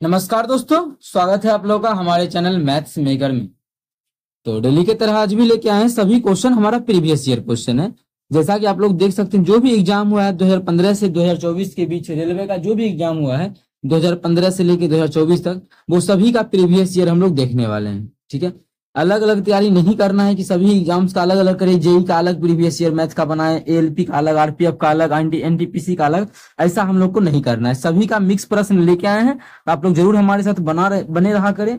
नमस्कार दोस्तों, स्वागत है आप लोगों का हमारे चैनल मैथ्स मेकर में। तो डेली की तरह आज भी लेके आए हैं सभी क्वेश्चन हमारा प्रीवियस ईयर क्वेश्चन है। जैसा कि आप लोग देख सकते हैं, जो भी एग्जाम हुआ है 2015 से 2024 के बीच, रेलवे का जो भी एग्जाम हुआ है 2015 से लेके 2024 तक, वो सभी का प्रीवियस ईयर हम लोग देखने वाले हैं। ठीक है, अलग अलग तैयारी नहीं करना है कि सभी एग्जाम्स का अलग अलग करें, जेई का अलग प्रीवियस ईयर मैथ का बनाए, एएलपी का अलग, आरपीएफ का अलग, एनटीपीसी का अलग। ऐसा हम लोग को नहीं करना है, सभी का मिक्स प्रश्न लेके आए हैं। आप लोग जरूर हमारे साथ बने रहा करें।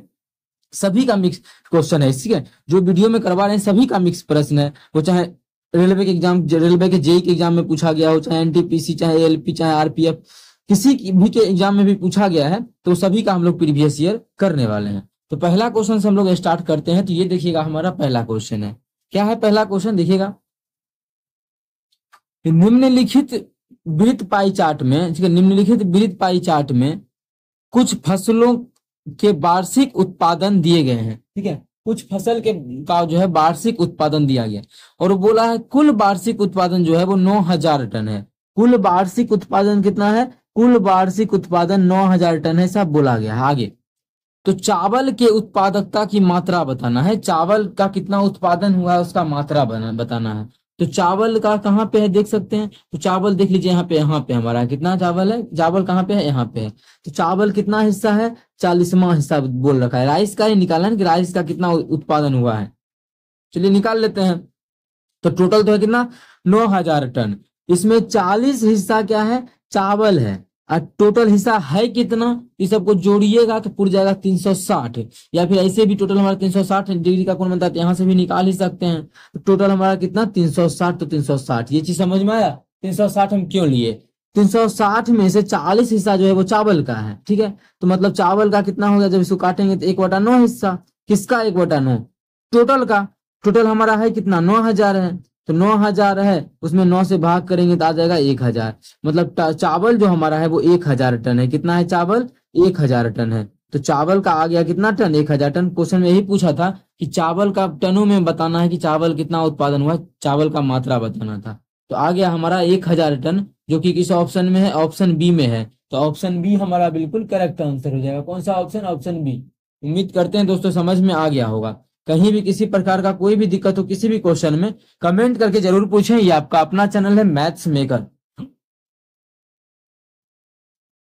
सभी का मिक्स क्वेश्चन है, ठीक है। जो वीडियो में करवा रहे हैं सभी का मिक्स प्रश्न है, वो चाहे रेलवे के एग्जाम, रेलवे के जेई के एग्जाम में पूछा गया हो, चाहे एनटीपीसी, चाहे एएलपी, चाहे आरपीएफ, किसी भी के एग्जाम में भी पूछा गया है, तो सभी का हम लोग प्रीवियस ईयर करने वाले हैं। तो पहला क्वेश्चन से हम लोग स्टार्ट करते हैं। तो ये देखिएगा, हमारा पहला क्वेश्चन है। क्या है पहला क्वेश्चन? देखिएगा, निम्नलिखित वृत्त पाई चार्ट में, ठीक है, निम्नलिखित वृत्त पाई चार्ट में कुछ फसलों के वार्षिक उत्पादन दिए गए हैं। ठीक है, कुछ फसल के का जो है वार्षिक उत्पादन दिया गया, और बोला है कुल वार्षिक उत्पादन जो है वो 9000 टन है। कुल वार्षिक उत्पादन कितना है? कुल वार्षिक उत्पादन 9000 टन है, सब बोला गया है। आगे तो चावल के उत्पादकता की मात्रा बताना है। चावल का कितना उत्पादन हुआ है उसका मात्रा बताना है। तो चावल का कहाँ पे है देख सकते हैं। तो चावल देख लीजिए, यहाँ पे हमारा कितना चावल है। चावल कहाँ पे है? यहाँ पे है। तो चावल कितना हिस्सा है? 40वां हिस्सा बोल रखा है। राइस का ही निकाला है कि राइस का कितना उत्पादन हुआ है। चलिए निकाल लेते हैं। तो टोटल तो है कितना? 9000 टन। इसमें 40 हिस्सा क्या है? चावल है। और टोटल हिस्सा है कितना? इस सबको जोड़िएगा तो पूरा जाएगा 360, या फिर ऐसे भी टोटल हमारा 360 डिग्री का कोण बनता है, यहाँ से भी निकाल ही सकते हैं। तो टोटल हमारा कितना? 360। तो 360 ये चीज समझ में आया? 360 हम क्यों लिए? 360 में से 40 हिस्सा जो है वो चावल का है। ठीक है, तो मतलब चावल का कितना हो गया? जब इसको काटेंगे तो 1/9 हिस्सा। किसका 1/9? टोटल का। टोटल हमारा है कितना? 9000 है। तो 9000 है, उसमें 9 से भाग करेंगे तो आ जाएगा 1000। मतलब चावल जो हमारा है वो 1000 टन है। कितना है चावल? 1000 टन है। तो चावल का आ गया कितना टन? 1000 टन। क्वेश्चन में यही पूछा था कि चावल का टनों में बताना है कि चावल कितना उत्पादन हुआ, चावल का मात्रा बताना था। तो आ गया हमारा 1000 टन, जो कि किस ऑप्शन में है? ऑप्शन बी में है। तो ऑप्शन बी हमारा बिल्कुल करेक्ट आंसर हो जाएगा। कौन सा ऑप्शन? Option B. उम्मीद करते हैं दोस्तों समझ में आ गया होगा। कहीं भी किसी प्रकार का कोई भी दिक्कत हो किसी भी क्वेश्चन में, कमेंट करके जरूर पूछें। ये आपका अपना चैनल है मैथ्स मेकर।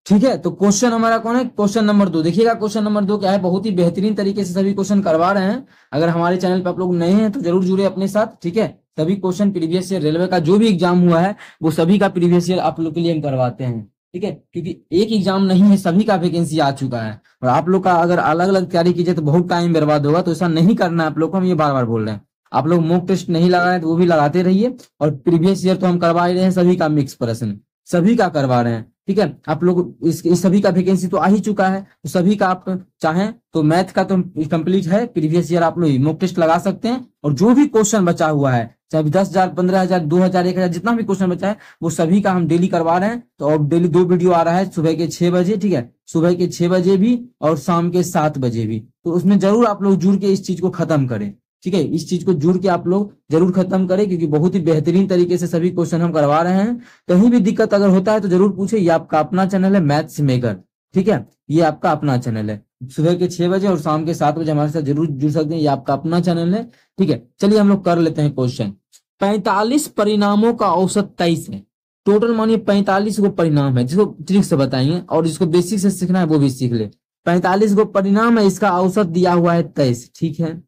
ठीक है, तो क्वेश्चन हमारा कौन है? Question number 2। देखिएगा क्वेश्चन नंबर 2 क्या है। बहुत ही बेहतरीन तरीके से सभी क्वेश्चन करवा रहे हैं। अगर हमारे चैनल पर आप लोग नए हैं तो जरूर जुड़े अपने साथ। ठीक है, सभी क्वेश्चन प्रीवियस ईयर रेलवे का जो भी एग्जाम हुआ है वो सभी का प्रीवियस ईयर आप लोग के लिए हम करवाते हैं। ठीक है, क्योंकि एक एग्जाम नहीं है, सभी का वैकेंसी आ चुका है, और आप लोग का अगर अलग अलग तैयारी कीजिए तो बहुत टाइम बर्बाद होगा। तो ऐसा नहीं करना है आप लोग को, हम ये बार बार बोल रहे हैं। आप लोग मॉक टेस्ट नहीं लगा रहे हैं तो वो भी लगाते रहिए, और प्रीवियस ईयर तो हम करवा ही रहे हैं, सभी का मिक्स प्रश्न सभी का करवा रहे हैं। ठीक है, आप लोग इस सभी का वैकेंसी तो आ ही चुका है, तो सभी का आप चाहें तो मैथ का तो कंप्लीट है, प्रीवियस ईयर आप लोग मॉक टेस्ट लगा सकते हैं। और जो भी क्वेश्चन बचा हुआ है, चाहे 10,000, 15,000, 2,000, 1,000, जितना भी क्वेश्चन बचा है वो सभी का हम डेली करवा रहे हैं। तो अब डेली 2 वीडियो आ रहा है, सुबह के 6 बजे। ठीक है, सुबह के 6 बजे भी और शाम के 7 बजे भी। तो उसमें जरूर आप लोग जुड़ के इस चीज को खत्म करें। ठीक है, इस चीज को जुड़ के आप लोग जरूर खत्म करें, क्योंकि बहुत ही बेहतरीन तरीके से सभी क्वेश्चन हम करवा रहे हैं। कहीं भी दिक्कत अगर होता है तो जरूर पूछे। ये आपका अपना चैनल है मैथ्स मेकर। ठीक है, ये आपका अपना चैनल है। सुबह के 6 बजे और शाम के 7 बजे हमारे साथ जरूर जुड़ सकते हैं। ये आपका अपना चैनल है। ठीक है, चलिए हम लोग कर लेते हैं क्वेश्चन। 45 परिणामों का औसत 23 है। टोटल मानिए 45 गो परिणाम है, जिसको ट्रिक से बताएंगे, और जिसको बेसिक से सीखना है वो भी सीख ले। 45 गो परिणाम है, इसका औसत दिया हुआ है 23। ठीक है,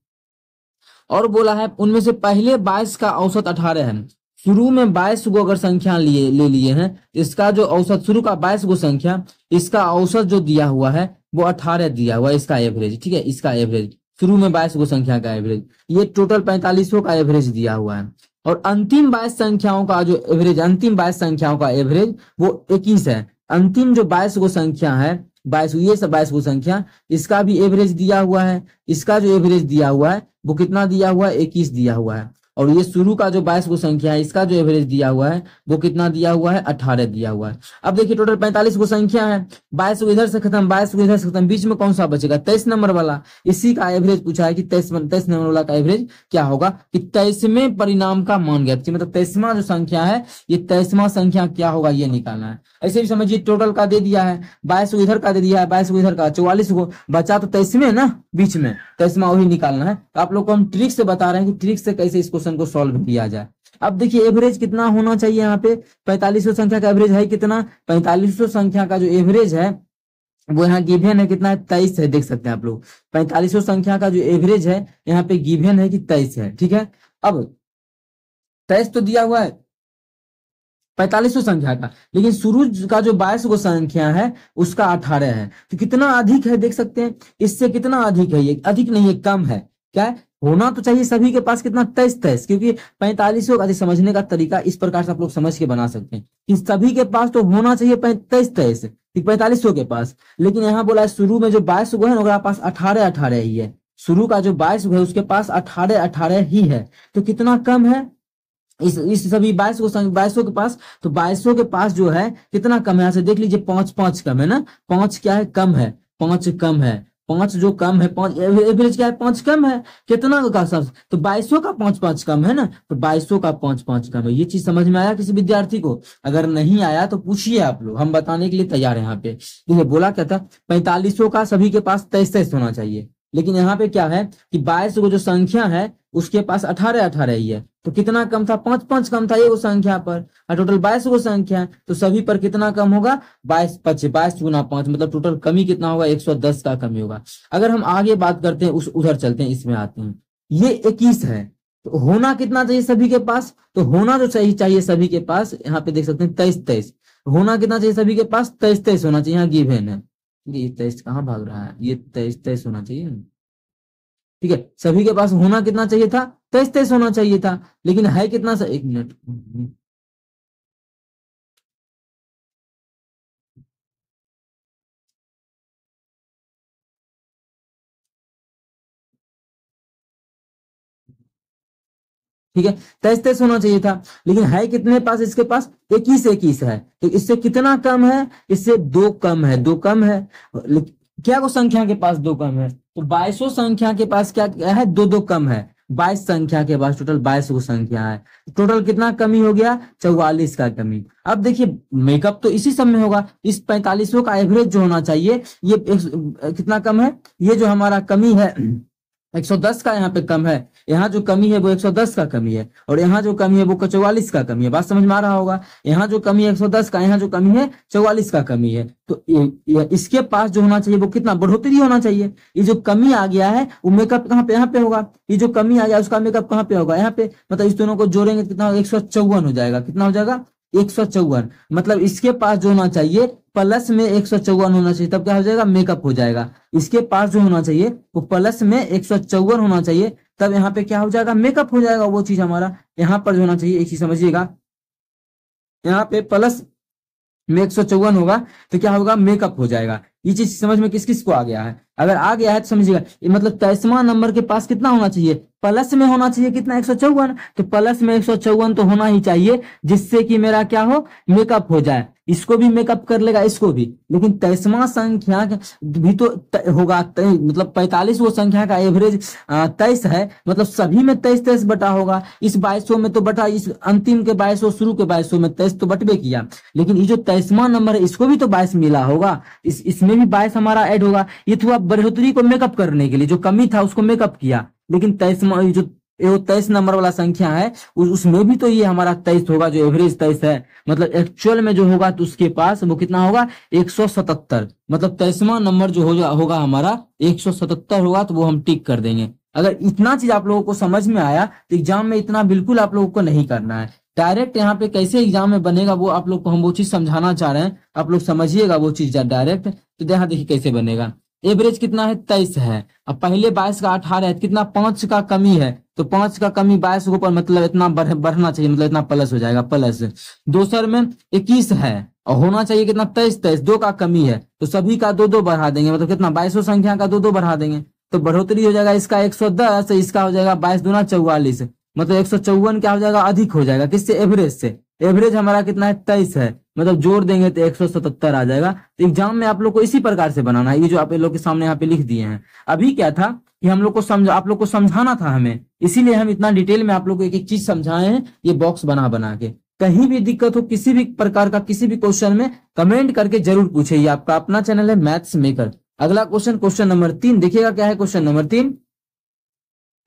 और बोला है उनमें से पहले 22 का औसत 18 है। शुरू में 22 गो अगर संख्या ले लिए हैं, इसका जो औसत शुरू का 22 गो संख्या, इसका औसत जो दिया हुआ है वो 18 दिया हुआ है, इसका एवरेज। ठीक है, इसका एवरेज शुरू में 22 गो संख्या का एवरेज, ये टोटल 45 का एवरेज दिया हुआ है। और अंतिम 22 संख्याओं का जो एवरेज, अंतिम 22 संख्याओं का एवरेज वो 21 है। अंतिम जो 22 गो संख्या है, 22, ये सब 22 गो संख्या, इसका भी एवरेज दिया हुआ है। इसका जो एवरेज दिया हुआ है वो कितना दिया हुआ है? 21 दिया हुआ है। और ये शुरू का जो 22 को संख्या है इसका जो एवरेज दिया हुआ है वो कितना दिया हुआ है, 18 दिया हुआ है। अब देखिए टोटल 45 को संख्या है, 22 को इधर से खत्म, 22 को इधर से खत्म, बीच में कौन सा बचेगा, 23 नंबर वाला। इसी का एवरेज पूछा है कि 23 नंबर वाला का एवरेज क्या होगा, कि 23वें परिणाम का मान ज्ञात, मतलब 23वां जो संख्या है ये 23वां संख्या क्या होगा ये निकालना है। ऐसे भी समझिए टोटल का दे दिया है, 22 को इधर का दे दिया है, 22 को इधर का, 44 को बचा तो 23वें ना बीच में, 23वां वही निकालना है। तो आप लोग को हम ट्रिक से बता रहे हैं कि ट्रिक से कैसे इस क्वेश्चन को सॉल्व किया जाए। अब देखिए एवरेज कितना होना चाहिए यहाँ पे, 4500 संख्या का एवरेज है कितना, 4500 संख्या का जो एवरेज है वो यहाँ गिवन है कितना है, 23 है। देख सकते हैं आप लोग 4500 संख्या का जो एवरेज है यहाँ पे गिवन है कि 23 है, ठीक है। अब 23 तो दिया हुआ है 4500 संख्या का, लेकिन शुरू का जो 22 को संख्या है उसका 18 है, तो कितना अधिक है देख सकते हैं, इससे कितना अधिक है, ये अधिक नहीं है कम है। क्या है, होना तो चाहिए सभी के पास कितना, 23, क्योंकि 4500 का समझने का तरीका इस प्रकार से आप लोग समझ के बना सकते हैं कि सभी के पास तो होना चाहिए 23, 4500 के पास, लेकिन यहाँ बोला है शुरू में जो 22 को है ना उसके पास 18 ही है, शुरू का जो 22 है उसके पास 18 ही है, तो कितना कम है इस सभी 22 के पास, तो 22 के पास जो है कितना कम है, यहाँ से देख लीजिए 5 कम है ना, 5 क्या है, कम है, 5 कम है, 5 जो कम है, 5 एवरेज क्या है, 5 कम है, कितना का सब, तो 22 का 5 कम है ना, तो 22 का 5 कम है। ये चीज समझ में आया किसी विद्यार्थी को, अगर नहीं आया तो पूछिए आप लोग, हम बताने के लिए तैयार है। यहाँ पे देखिए बोला क्या था, 4500 का सभी के पास 23 होना चाहिए, लेकिन यहाँ पे क्या है कि 22 को जो संख्या है उसके पास 18 ही है, तो कितना कम था, 5 कम था ये वो संख्या पर, और टोटल 22 को संख्या है तो सभी पर कितना कम होगा, 22 गुना 5, मतलब टोटल कमी कितना होगा, 110 का कमी होगा। अगर हम आगे बात करते हैं उधर चलते हैं, इसमें आते हैं, ये 21 है, तो होना कितना चाहिए सभी के पास, तो होना जो चाहिए सभी के पास, यहाँ पे देख सकते हैं 23, होना कितना चाहिए सभी के पास, 23 होना चाहिए, यहाँ गिवन है, ये 23 कहाँ भाग रहा है, ये 23 होना चाहिए, ठीक है। सभी के पास होना कितना चाहिए था, 23 होना चाहिए था, लेकिन है कितना सा, एक मिनट, ठीक है, 23 होना चाहिए था, लेकिन है कितने पास, इसके पास 21 है, तो इससे कितना कम है, इससे 2 कम है, 2 कम है, क्या को संख्या के पास 2 कम है, तो 22 संख्या के पास क्या है, 2 कम है, 22 संख्या के पास टोटल 22 को संख्या है, टोटल कितना कमी हो गया, 44 का कमी। अब देखिए मेकअप तो इसी सब में होगा, इस 4500 का एवरेज जो होना चाहिए ये कितना कम है, ये जो हमारा कमी है 110 का यहाँ पे कम है, यहाँ जो कमी है वो 110 का कमी है, और यहाँ जो कमी है वो 44 का कमी है, बात समझ में आ रहा होगा। यहाँ जो कमी है 110 का, यहाँ जो कमी है 44 का कमी है, तो इसके पास जो होना चाहिए वो कितना, बढ़ोतरी होना चाहिए। ये जो कमी आ गया है वो मेकअप कहाँ पे, यहाँ पे होगा, ये जो कमी आ गया उसका मेकअप कहाँ पे होगा, यहाँ पे, मतलब इस दोनों को जोड़ेंगे तो कितना, 154 हो जाएगा, कितना हो जाएगा, 154, मतलब इसके पास जो होना चाहिए प्लस में 154 होना चाहिए, तब क्या हो जाएगा, मेकअप हो जाएगा। इसके पास जो होना चाहिए वो प्लस में 154 होना चाहिए, तब यहाँ पे क्या हो जाएगा, मेकअप हो जाएगा वो चीज हमारा। यहाँ पर जो होना चाहिए एक चीज समझिएगा, यहाँ पे प्लस में 154 होगा तो क्या होगा, मेकअप हो जाएगा। ये चीज समझ में किस किस को आ गया है, अगर आ गया है तो समझिएगा, मतलब 23वां नंबर के पास कितना होना चाहिए, प्लस में होना चाहिए कितना, 154, तो प्लस में 154 तो होना ही चाहिए, जिससे कि मेरा क्या हो, मेकअप हो जाए। इसको भी मेकअप कर लेगा, इसको भी, लेकिन 23वां संख्या भी तो होगा, मतलब 45 वो संख्या का एवरेज 23 है, मतलब सभी में 23 बटा होगा, इस 2200 में तो बटा, इस अंतिम के 2200 शुरू के 2200 में 23 तो बटबे किया, लेकिन ये जो 23वां नंबर है इसको भी तो 22 मिला होगा, इसमें भी 22 हमारा ऐड होगा। ये थोड़ा बढ़ोतरी को मेकअप करने के लिए, जो कमी था उसको मेकअप किया, लेकिन 23वां जो 23 नंबर वाला संख्या है उसमें भी तो ये हमारा 23 होगा, जो एवरेज 23 है, मतलब एक्चुअल में जो होगा तो उसके पास वो कितना होगा, 177, मतलब 23वां नंबर जो होगा हमारा 177 होगा, तो वो हम टिक कर देंगे। अगर इतना चीज आप लोगों को समझ में आया तो एग्जाम में इतना बिल्कुल आप लोगों को नहीं करना है, डायरेक्ट यहाँ पे कैसे एग्जाम में बनेगा वो आप लोग को हम वो चीज समझाना चाह रहे हैं, आप लोग समझिएगा वो चीज डायरेक्ट। तो यहाँ देखिए कैसे बनेगा, एवरेज कितना है, 23 है, अब पहले 22 का 18 है, कितना 5 का कमी है, तो 5 का कमी 22 के ऊपर, मतलब इतना बढ़ना चाहिए, मतलब इतना प्लस हो जाएगा, प्लस। दूसर में 21 है और होना चाहिए कितना, 23, 2 का कमी है, तो सभी का 2 बढ़ा देंगे, मतलब कितना 22 संख्या का 2 बढ़ा देंगे, तो बढ़ोतरी हो जाएगा, इसका 110, इसका हो जाएगा 22 दूना 44, मतलब 154 क्या हो जाएगा, अधिक हो जाएगा किससे, एवरेज से। एवरेज हमारा कितना है, 23 है, मतलब जोड़ देंगे तो 177 आ जाएगा। तो एग्जाम में आप लोग को इसी प्रकार से बनाना है, ये जो आप लोग के सामने यहाँ पे लिख दिए हैं। अभी क्या था कि हम लोग को आप लोग को समझाना था हमें, इसीलिए हम इतना डिटेल में आप लोग को एक एक चीज समझाए हैं, ये बॉक्स बना बना के। कहीं भी दिक्कत हो किसी भी प्रकार का किसी भी क्वेश्चन में, कमेंट करके जरूर पूछे। ये आपका अपना चैनल है मैथ्स मेकर। अगला क्वेश्चन, क्वेश्चन नंबर 3 देखिएगा क्या है। क्वेश्चन नंबर 3,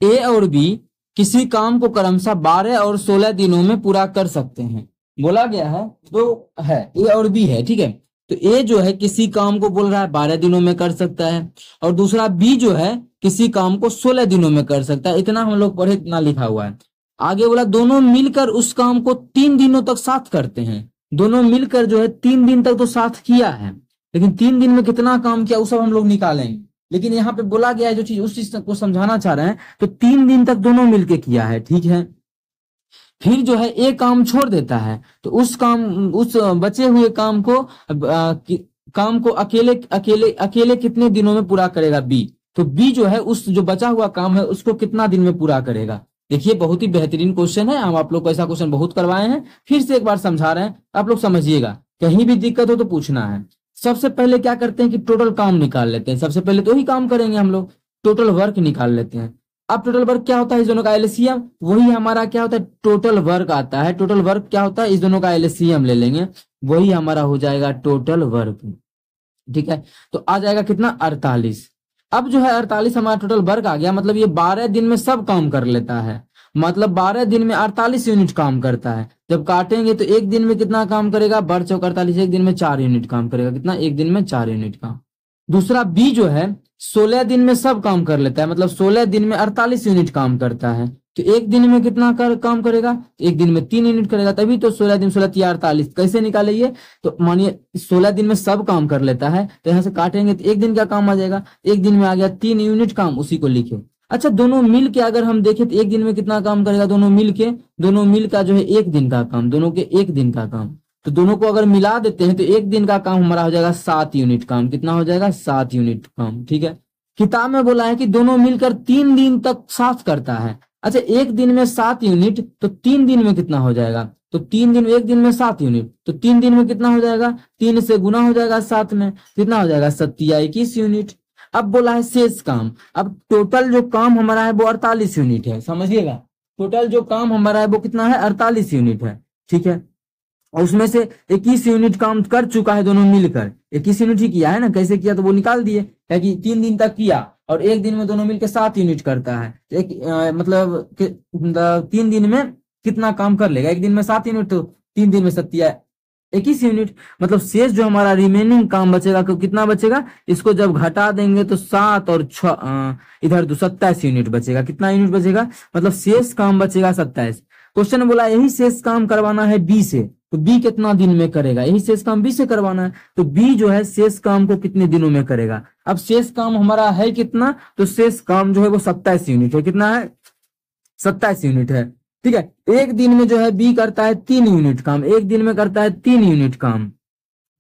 ए और बी किसी काम को क्रमशः 12 और 16 दिनों में पूरा कर सकते हैं। बोला गया है तो है ए और बी है, ठीक है। तो ए जो है किसी काम को बोल रहा है 12 दिनों में कर सकता है, और दूसरा बी जो है किसी काम को 16 दिनों में कर सकता है। इतना हम लोग पढ़े, इतना लिखा हुआ है। आगे बोला दोनों मिलकर उस काम को 3 दिनों तक साथ करते हैं। दोनों मिलकर जो है 3 दिन तक तो साथ किया है, लेकिन 3 दिन में कितना काम किया वो सब हम लोग निकालेंगे। लेकिन यहाँ पे बोला गया है जो चीज, उस चीज को समझाना चाह रहे हैं, तो 3 दिन तक दोनों मिलके किया है, ठीक है। फिर जो है एक काम छोड़ देता है, तो उस बचे हुए काम को अकेले अकेले अकेले कितने दिनों में पूरा करेगा बी। तो बी जो है उस जो बचा हुआ काम है उसको कितना दिन में पूरा करेगा। देखिए बहुत ही बेहतरीन क्वेश्चन है, हम आप लोग को ऐसा क्वेश्चन बहुत करवाए हैं, फिर से एक बार समझा रहे हैं, आप लोग समझिएगा। कहीं भी दिक्कत हो तो पूछना है। सबसे पहले क्या करते हैं कि टोटल काम निकाल लेते हैं। सबसे पहले तो ही काम करेंगे हम लोग, टोटल वर्क निकाल लेते हैं। अब टोटल वर्क क्या होता है, इस दोनों का एलसीएम, वही हमारा क्या होता है, टोटल वर्क आता है। टोटल वर्क क्या होता है, इस दोनों का एलसीएम ले लेंगे, वही हमारा हो जाएगा टोटल वर्क, ठीक है। तो आ जाएगा कितना, 48। अब जो है 48 हमारा टोटल वर्क आ गया, मतलब ये 12 दिन में सब काम कर लेता है, मतलब 12 दिन में 48 यूनिट काम करता है। जब काटेंगे तो एक दिन में कितना काम करेगा, 12 चौक 48, एक दिन में 4 यूनिट काम करेगा। कितना, एक दिन में 4 यूनिट काम। दूसरा बी जो है 16 दिन में सब काम कर लेता है, मतलब 16 दिन में 48 यूनिट काम करता है। तो एक दिन में कितना काम करेगा, एक दिन में 3 यूनिट करेगा। तभी तो 16 दिन 16 3 48 कैसे निकाले ये, तो मानिए 16 दिन में सब काम कर लेता है, तो यहाँ से काटेंगे तो एक दिन का काम आ जाएगा। एक दिन में आ गया 3 यूनिट काम, उसी को लिखे। अच्छा दोनों मिल के अगर हम देखें तो एक दिन में कितना काम करेगा, दोनों मिल का जो है एक दिन का काम, दोनों के एक दिन का काम। तो दोनों को अगर मिला देते हैं तो एक दिन का काम हमारा हो जाएगा 7 यूनिट काम। कितना हो जाएगा, 7 यूनिट काम, ठीक है। किताब में बोला है कि दोनों मिलकर 3 दिन तक साथ करता है। अच्छा एक दिन में 7 यूनिट, तो 3 दिन में कितना हो जाएगा, तो 3 दिन, एक दिन में 7 यूनिट, तो 3 दिन में कितना हो जाएगा, 3 से गुना हो जाएगा 7 में, कितना हो जाएगा 21 यूनिट। अब बोला है शेष काम। अब टोटल जो काम हमारा है वो 48 यूनिट है, समझिएगा। टोटल जो काम हमारा है वो कितना है, 48 यूनिट है, ठीक है। और उसमें से 21 यूनिट काम कर चुका है दोनों मिलकर, 21 यूनिट ही किया है ना। कैसे किया, तो वो निकाल दिए, है कि 3 दिन तक किया और एक दिन में दोनों मिलकर 7 यूनिट करता है। मतलब 3 दिन में कितना काम कर लेगा, एक दिन में 7 यूनिट, तो 3 दिन में 21 यूनिट। मतलब शेष जो हमारा रिमेनिंग काम बचेगा, कितना बचेगा, इसको जब घटा देंगे तो 7 और 6 इधर 27 यूनिट बचेगा। कितना यूनिट बचेगा, मतलब शेष काम बचेगा 27। क्वेश्चन बोला यही शेष काम करवाना है बी से, तो बी कितना दिन में करेगा, यही शेष काम बी से करवाना है, तो बी जो है शेष काम को कितने दिनों में करेगा। अब शेष काम हमारा है कितना, तो शेष काम जो है वो 27 यूनिट है। कितना है, 27 यूनिट है, ठीक है। एक दिन में जो है बी करता है 3 यूनिट काम, एक दिन में करता है 3 यूनिट काम,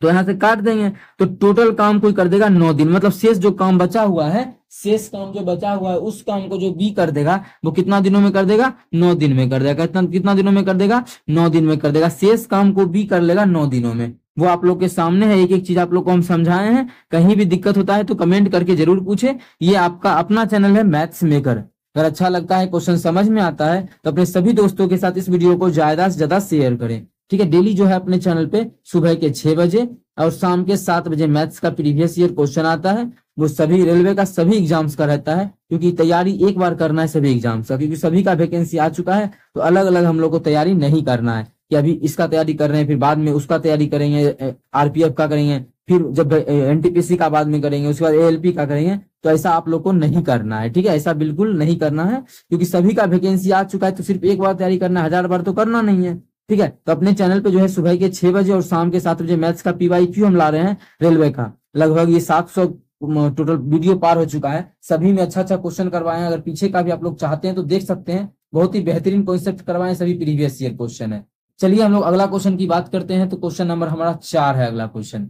तो यहां से काट देंगे तो टोटल काम कोई कर देगा 9 दिन। मतलब शेष जो काम बचा हुआ है, शेष काम जो बचा हुआ है उस काम को जो बी कर देगा वो कितना दिनों में कर देगा, 9 दिन में कर देगा। कितना दिनों में कर देगा, 9 दिन में कर देगा। शेष काम को बी कर लेगा 9 दिनों में। वो आप लोग के सामने है, एक एक चीज आप लोग को हम समझाए हैं। कहीं भी दिक्कत होता है तो कमेंट करके जरूर पूछे। ये आपका अपना चैनल है मैथ्स मेकर। अगर अच्छा लगता है, क्वेश्चन समझ में आता है, तो अपने सभी दोस्तों के साथ इस वीडियो को ज्यादा से ज्यादा शेयर करें, ठीक है। डेली जो है अपने चैनल पे सुबह के 6 बजे और शाम के 7 बजे मैथ्स का प्रीवियस ईयर क्वेश्चन आता है। वो सभी रेलवे का सभी एग्जाम्स का रहता है, क्योंकि तैयारी एक बार करना है सभी एग्जाम्स का, क्योंकि सभी का वैकेंसी आ चुका है। तो अलग अलग हम लोग को तैयारी नहीं करना है कि अभी इसका तैयारी कर रहे हैं, फिर बाद में उसका तैयारी करेंगे, आरपीएफ का करेंगे, फिर जब एनटीपीसी का बाद में करेंगे, उसके बाद एएलपी का करेंगे। तो ऐसा आप लोग को नहीं करना है, ठीक है। ऐसा बिल्कुल नहीं करना है, क्योंकि सभी का वैकेंसी आ चुका है। तो सिर्फ एक बार तैयारी करना है, 1000 बार तो करना नहीं है, ठीक है। तो अपने चैनल पे जो है सुबह के 6 बजे और शाम के 7 बजे मैथ्स का PYQ हम ला रहे हैं रेलवे का। लगभग ये 700 टोटल वीडियो पार हो चुका है। सभी में अच्छा अच्छा क्वेश्चन करवाए हैं। अगर पीछे का भी आप लोग चाहते हैं तो देख सकते हैं, बहुत ही बेहतरीन कॉन्सेप्ट करवाए, सभी प्रीवियस ईयर क्वेश्चन है। चलिए हम लोग अगला क्वेश्चन की बात करते हैं। तो क्वेश्चन नंबर हमारा 4 है अगला क्वेश्चन।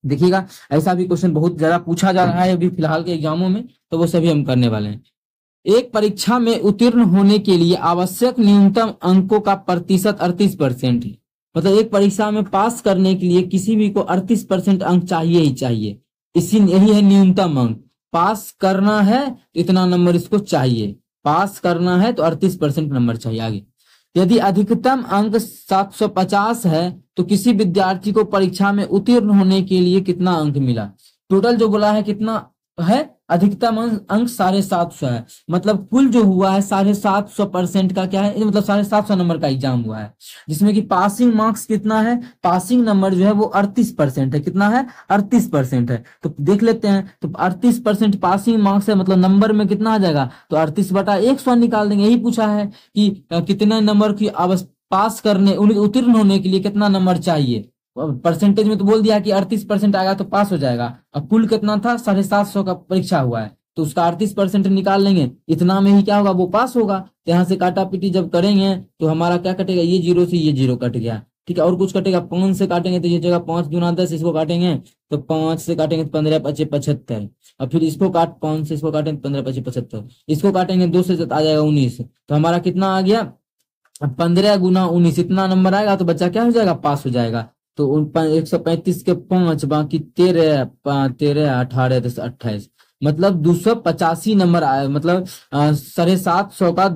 देखिएगा ऐसा भी क्वेश्चन बहुत ज्यादा पूछा जा रहा है अभी फिलहाल के एग्जामों में, तो वो सभी हम करने वाले हैं। एक परीक्षा में उत्तीर्ण होने के लिए आवश्यक न्यूनतम अंकों का प्रतिशत 38% है। मतलब एक परीक्षा में पास करने के लिए किसी भी को 38% अंक चाहिए ही चाहिए। इसी यही है न्यूनतम अंक। पास करना है तो इतना नंबर इसको चाहिए, पास करना है तो 38% नंबर चाहिए। आगे, यदि अधिकतम अंक 750 है तो किसी विद्यार्थी को परीक्षा में उत्तीर्ण होने के लिए कितना अंक मिला। टोटल जो बोला है कितना है, अधिकतम अंक 750 है। मतलब कुल जो हुआ है 750% का क्या है, मतलब 750 नंबर का एग्जाम हुआ है, जिसमें कि पासिंग मार्क्स कितना है, पासिंग नंबर जो है वो 38% है। कितना है, 38% है। तो देख लेते हैं, तो 38% पासिंग मार्क्स है, मतलब नंबर में कितना आ जाएगा, तो 38/100 निकाल देंगे। यही पूछा है कि कितने नंबर की पास करने उत्तीर्ण होने के लिए कितना नंबर चाहिए। परसेंटेज में तो बोल दिया कि 38% आएगा तो पास हो जाएगा। अब कुल कितना था, 750 का परीक्षा हुआ है, तो उसका 38% निकाल लेंगे, इतना में ही क्या होगा, वो पास होगा। तो यहाँ से काटा पीटी जब करेंगे तो हमारा क्या कटेगा, ये 0 से ये 0 कट गया। ठीक है, और कुछ कटेगा, 5 से काटेंगे तो ये जगह 5 गुना 10, इसको काटेंगे तो 5 से काटेंगे तो 15×5 = 75। और फिर इसको 5 से इसको काटेंगे 15×5 = 75, इसको काटेंगे 2 से आ जाएगा 19। तो हमारा कितना आ गया, 15 × 19, इतना नंबर आएगा तो बच्चा क्या हो जाएगा, पास हो जाएगा। तो 135 के 5 बाकी 13, 13 18 10 28, मतलब 285 नंबर आए। मतलब 750 का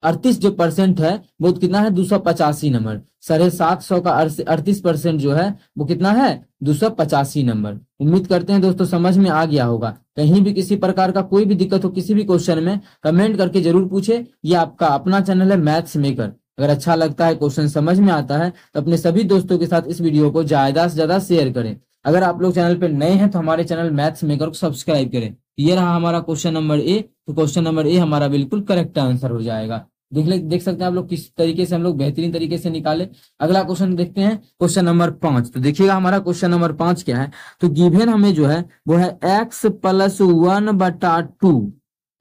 38 जो परसेंट है वो कितना है, 285 नंबर। 750 का 38% जो है वो कितना है, 285 नंबर। उम्मीद करते हैं दोस्तों समझ में आ गया होगा। कहीं भी किसी प्रकार का कोई भी दिक्कत हो किसी भी क्वेश्चन में, कमेंट करके जरूर पूछे। ये आपका अपना चैनल है मैथ्स मेकर। अगर अच्छा लगता है, क्वेश्चन समझ में आता है तो अपने सभी दोस्तों के साथ इस वीडियो को ज्यादा से ज्यादा शेयर करें। अगर आप लोग चैनल पे नए हैं तो हमारे चैनल मैथ्स मेकर को सब्सक्राइब करें। ये रहा हमारा क्वेश्चन नंबर ए। तो क्वेश्चन नंबर ए हमारा बिल्कुल करेक्ट आंसर हो जाएगा। देख सकते हैं आप लोग किस तरीके से हम लोग बेहतरीन तरीके से निकाले। अगला क्वेश्चन देखते हैं, क्वेश्चन नंबर 5। तो देखिएगा हमारा क्वेश्चन नंबर 5 क्या है। तो गिवन हमें जो है वो है x + 1/2,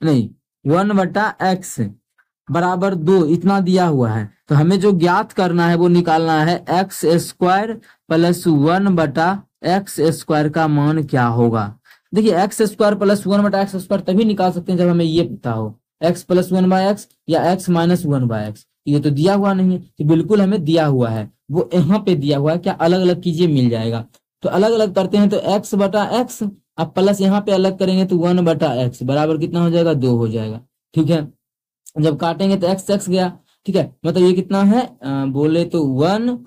नहीं 1/x बराबर 2 इतना दिया हुआ है। तो हमें जो ज्ञात करना है वो निकालना है x² + 1/x² का मान क्या होगा। देखिए x² + 1/x² तभी निकाल सकते हैं जब हमें ये पता हो, x + 1/x या x - 1/x। ये तो दिया हुआ नहीं है, तो बिल्कुल हमें दिया हुआ है, वो यहाँ पे दिया हुआ है। क्या अलग अलग कीजिए, मिल जाएगा। तो अलग अलग करते हैं, तो x/x, अब प्लस यहाँ पे अलग करेंगे तो 1/x बराबर कितना हो जाएगा, 2 हो जाएगा। ठीक है, जब काटेंगे तो x गया। ठीक है, मतलब ये कितना है, बोले तो 1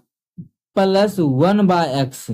+ 1/x,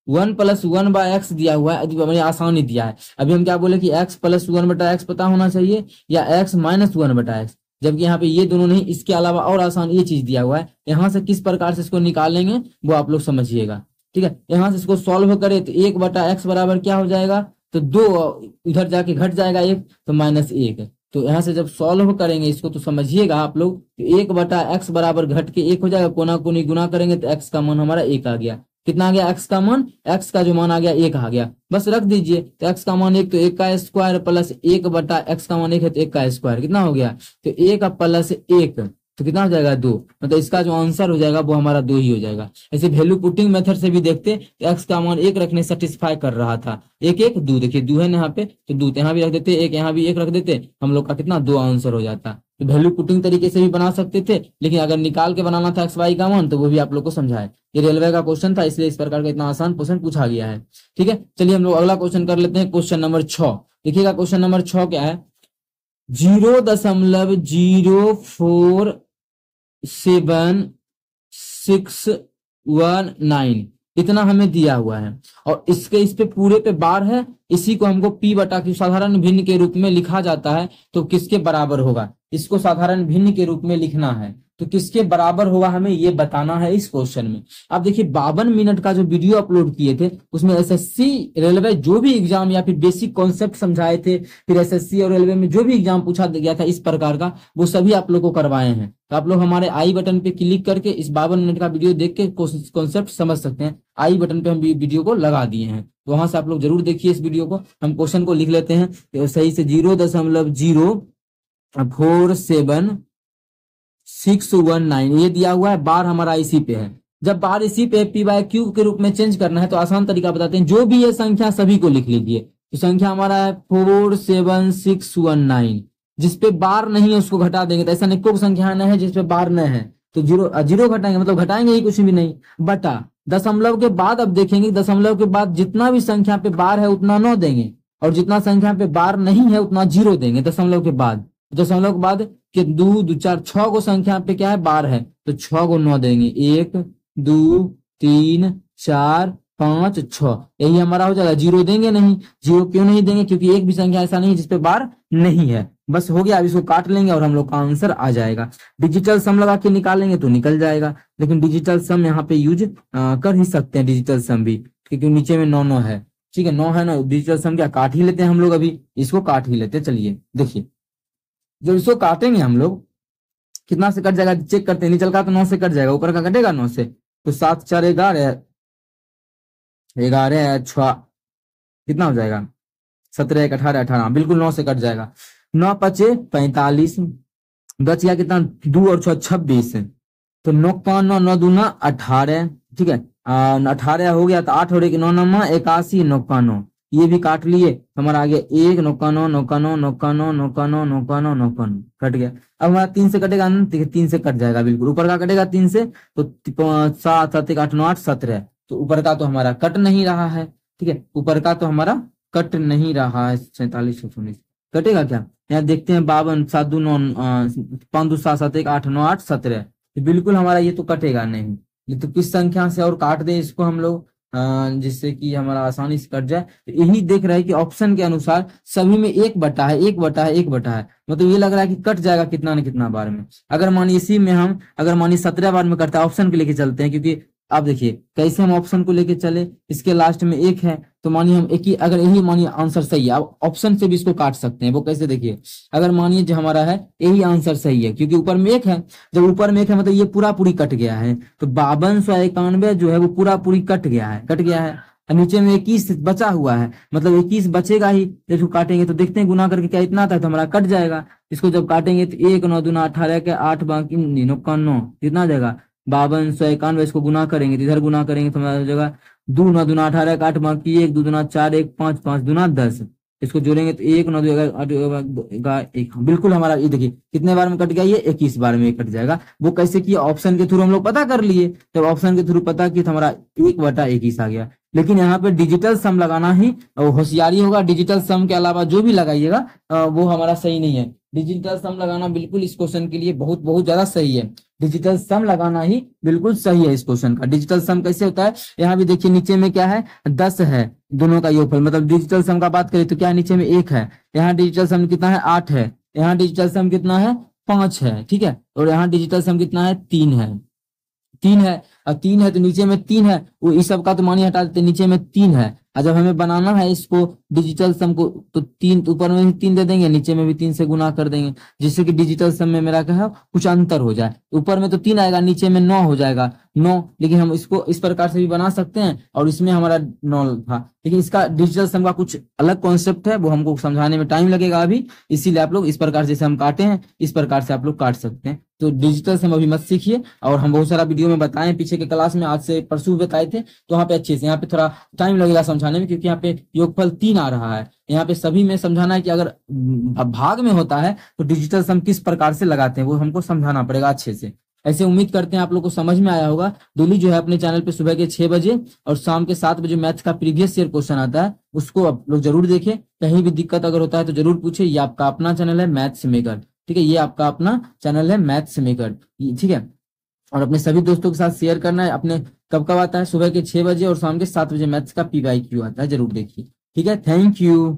1 + 1/x दिया हुआ है, बड़ी आसानी दिया है। अभी हम क्या बोले कि x + 1/x पता होना चाहिए या x - 1/x, जबकि यहाँ पे ये दोनों नहीं, इसके अलावा और आसान ये चीज दिया हुआ है। यहाँ से किस प्रकार से इसको निकालेंगे वो आप लोग समझिएगा। ठीक है, यहाँ से इसको सॉल्व करें तो 1/x बराबर क्या हो जाएगा, तो 2 इधर जाके घट जाएगा 1, तो -1। तो यहाँ से जब सॉल्व करेंगे इसको तो समझिएगा आप लोग, तो 1/x बराबर घट के 1 हो जाएगा, कोना कोनी गुना करेंगे तो x का मान हमारा 1 आ गया। कितना आ गया, x का मान, x का जो मान आ गया 1 आ गया, बस रख दीजिए। तो x का मान 1, तो 1 का स्क्वायर प्लस 1/x का मान 1 है तो 1 का स्क्वायर कितना हो गया, तो 1 + 1 तो कितना हो जाएगा, 2। मतलब इसका जो आंसर हो जाएगा वो हमारा 2 ही हो जाएगा। ऐसे वैल्यू पुटिंग मेथड से भी देखते, x का मान 1 रखने सेटिस्फाई कर रहा था, 1 1 2, देखिए 2 है ना यहाँ पे, तो 2 यहाँ भी रख देते, 1 यहाँ भी 1 रख देते, हम लोग का कितना 2 आंसर हो जाता। तो वैल्यू पुटिंग तरीके से भी बना सकते थे, लेकिन अगर निकाल के बनाना था x y का मान तो वो भी आप लोग को समझाए। ये रेलवे का क्वेश्चन था, इसलिए इस प्रकार का इतना आसान क्वेश्चन पूछा गया है। ठीक है, चलिए हम लोग अगला क्वेश्चन कर लेते हैं, क्वेश्चन नंबर 6। देखिएगा क्वेश्चन नंबर 6 क्या है, 0.04769 इतना हमें दिया हुआ है, और इस पे पूरे पे बार है। इसी को हमको p/q साधारण भिन्न के रूप में लिखा जाता है। तो किसके बराबर होगा, इसको साधारण भिन्न के रूप में लिखना है, तो किसके बराबर होगा हमें ये बताना है इस क्वेश्चन में। आप देखिए 52 मिनट का जो वीडियो अपलोड किए थे उसमें एसएससी रेलवे जो भी एग्जाम या फिर बेसिक कॉन्सेप्ट समझाए थे, फिर एसएससी और रेलवे में जो भी एग्जाम पूछा गया था इस प्रकार का, वो सभी आप लोग को करवाए हैं। तो आप लोग हमारे आई बटन पे क्लिक करके इस 52 मिनट का वीडियो देख के कॉन्सेप्ट समझ सकते हैं। आई बटन पे हम वीडियो को लगा दिए हैं, तो वहां से आप लोग जरूर देखिए इस वीडियो को। हम क्वेश्चन को लिख लेते हैं तो सही से, 0.04769 ये दिया हुआ है, बार हमारा इसी पे है। जब बार इसी पे p/q के रूप में चेंज करना है तो आसान तरीका बताते हैं, जो भी ये संख्या सभी को लिख लीजिए। तो संख्या हमारा है 47619, जिसपे बार नहीं है उसको घटा देंगे, तो ऐसा नहीं कोई संख्या न है जिसपे बार न है, तो जीरो जीरो घटाएंगे मतलब घटाएंगे ही कुछ भी नहीं, बटा दशमलव के बाद अब देखेंगे दशमलव के बाद जितना भी संख्या पे बार है उतना 9 देंगे, और जितना संख्या पे बार नहीं है उतना 0 देंगे दशमलव के बाद। दशमलव के बाद कि 2 2 4 6 को संख्या पे क्या है बार है, तो 6 को 9 देंगे, 1 2 3 4 5 6, यही हमारा हो जाएगा। 0 देंगे नहीं, 0 क्यों नहीं देंगे, क्योंकि एक भी संख्या ऐसा नहीं है जिसपे बार नहीं है। बस हो गया, अब इसको काट लेंगे और हम लोग का आंसर आ जाएगा। डिजिटल सम लगा के निकालेंगे तो निकल जाएगा, लेकिन डिजिटल सम यहाँ पे यूज कर ही सकते हैं डिजिटल सम भी, क्योंकि नीचे में 9 9 है, ठीक है 9 है ना, डिजिटल सम क्या काट ही लेते हैं हम लोग, अभी इसको काट ही लेते हैं। चलिए देखिए, जब इसको काटेंगे हम लोग कितना से कट जाएगा चेक करते हैं, नीचे का तो 9 से कट जाएगा, ऊपर का कटेगा 9 से, तो 7 4 11 11 6 कितना हो जाएगा 17 1 18 18, बिल्कुल 9 से कट जाएगा। 9 5 45, बच गया कितना 2 और 6 26, तो 9 5 9 9 दूना 18, ठीक है 18 हो गया, तो 8 हो रही 9 9 81, 9 का 9 ये भी काट लिए, हमारा आ गया 1 9 का 9 9 का 9 9 का 9 9 का 9 9 का 9 9 का 9 कट गया। अब हमारा 3 से कटेगा ना, 3 से कट जाएगा बिल्कुल, ऊपर का कटेगा 3 से, तो 7 7 8 9 8 17, तो ऊपर का तो हमारा कट नहीं रहा है, ठीक है ऊपर का तो हमारा कट नहीं रहा है। 47 19 कटेगा क्या, यहाँ देखते हैं 52 7 2 9 5 2 7 7 1 8 9 8 17, तो बिल्कुल हमारा ये तो कटेगा नहीं। ये तो किस संख्या से और काट दें इसको हम लोग जिससे कि हमारा आसानी से कट जाए, तो यही देख रहे हैं कि ऑप्शन के अनुसार सभी में 1 बटा है 1 बटा है 1 बटा है, मतलब ये लग रहा है कि कट जाएगा कितना न कितना बार में। अगर मानिए इसी में हम अगर मानिए 17 बार में कटता है, ऑप्शन के लेके चलते हैं, क्योंकि आप देखिए कैसे हम ऑप्शन को लेके चले, इसके लास्ट में 1 है, तो मानिए हम एक ही, अगर यही मानिए आंसर सही है, आप ऑप्शन से भी इसको काट सकते हैं। वो कैसे देखिए, अगर मानिए जो हमारा है यही आंसर सही है, क्योंकि ऊपर में 1 है, जब ऊपर में 1 है मतलब ये पूरा पूरी कट गया है, तो 5291 जो है वो पूरा पूरी कट गया है, कट गया है। और नीचे में 21 बचा हुआ है, मतलब 21 बचेगा ही, इसको काटेंगे तो देखते हैं गुना करके क्या इतना था, तो हमारा कट जाएगा। इसको जब काटेंगे तो 1 9 दूना 18 के 8 बाकी 9 का 9 कितना आ जाएगा 5291, इसको गुना करेंगे तो इधर गुना करेंगे तो हमारा जगह 2 9 दूना 18 का 8 बाकी 1 2 दूना 4 1 5 5 दूना 10, इसको जोड़ेंगे तो 1 9 2 1, बिल्कुल हमारा ये देखिए कितने बार में कट गया, ये 21 बार में कट जाएगा। वो कैसे किया, ऑप्शन के थ्रू हम लोग पता कर लिए, जब ऑप्शन के थ्रू पता किया तो हमारा 1 बटा 21 आ गया। लेकिन यहाँ पे डिजिटल सम लगाना ही होशियारी होगा, डिजिटल सम के अलावा जो भी लगाइएगा वो हमारा सही नहीं है। डिजिटल सम लगाना बिल्कुल इस क्वेश्चन के लिए बहुत बहुत ज्यादा सही है, डिजिटल सम लगाना ही बिल्कुल सही है इस क्वेश्चन का। डिजिटल सम कैसे होता है, यहाँ भी देखिए नीचे में क्या है 10 है दोनों का योगफल, मतलब डिजिटल सम का बात करें तो क्या है नीचे में 1 है, यहाँ डिजिटल सम कितना है 8 है, यहाँ डिजिटल सम कितना है 5 है, ठीक है, और यहाँ डिजिटल सम कितना है 3 है, 3 है, और 3 है तो नीचे में 3 है, वो इस सब का तो मानी हटा देते, नीचे में 3 है, और जब हमें बनाना है इसको डिजिटल सम को तो 3 ऊपर में भी 3 दे देंगे, नीचे में भी 3 से गुना कर देंगे, जिससे कि डिजिटल सम में मेरा क्या है कुछ अंतर हो जाए, ऊपर में तो 3 आएगा नीचे में 9 हो जाएगा 9, लेकिन हम इसको इस प्रकार से भी बना सकते हैं, और इसमें हमारा 9 था, लेकिन इसका डिजिटल सम का कुछ अलग कॉन्सेप्ट है, वो हमको समझाने में टाइम लगेगा अभी, इसीलिए आप लोग इस प्रकार जैसे हम काटे हैं इस प्रकार से आप लोग काट सकते हैं। तो डिजिटल सम अभी मत सीखिए, और हम बहुत सारा वीडियो में बताएं पीछे के क्लास में, आज से परसों बताए थे, तो वहाँ पे अच्छे से, यहाँ पे थोड़ा टाइम लगेगा समझाने में, क्योंकि यहाँ पे योगफल 3 आ रहा है, यहाँ पे सभी में समझाना है कि अगर भाग में होता है तो डिजिटल सम किस प्रकार से लगाते हैं वो हमको समझाना पड़ेगा अच्छे से। ऐसे उम्मीद करते हैं आप लोग को समझ में आया होगा। डेली जो है अपने चैनल पे सुबह के 6 बजे और शाम के 7 बजे मैथ्स का प्रीवियस ईयर क्वेश्चन आता है, उसको आप लोग जरूर देखें। कहीं भी दिक्कत अगर होता है तो जरूर पूछे। ये आपका अपना चैनल है मैथ्स मेकर, ठीक है, ये आपका अपना चैनल है मैथ्स मेकर, ठीक है, और अपने सभी दोस्तों के साथ शेयर करना है। अपने कब कब आता है, सुबह के 6 बजे और शाम के 7 बजे मैथ्स का PYQ आता है, जरूर देखिए, ठीक है। Thank you.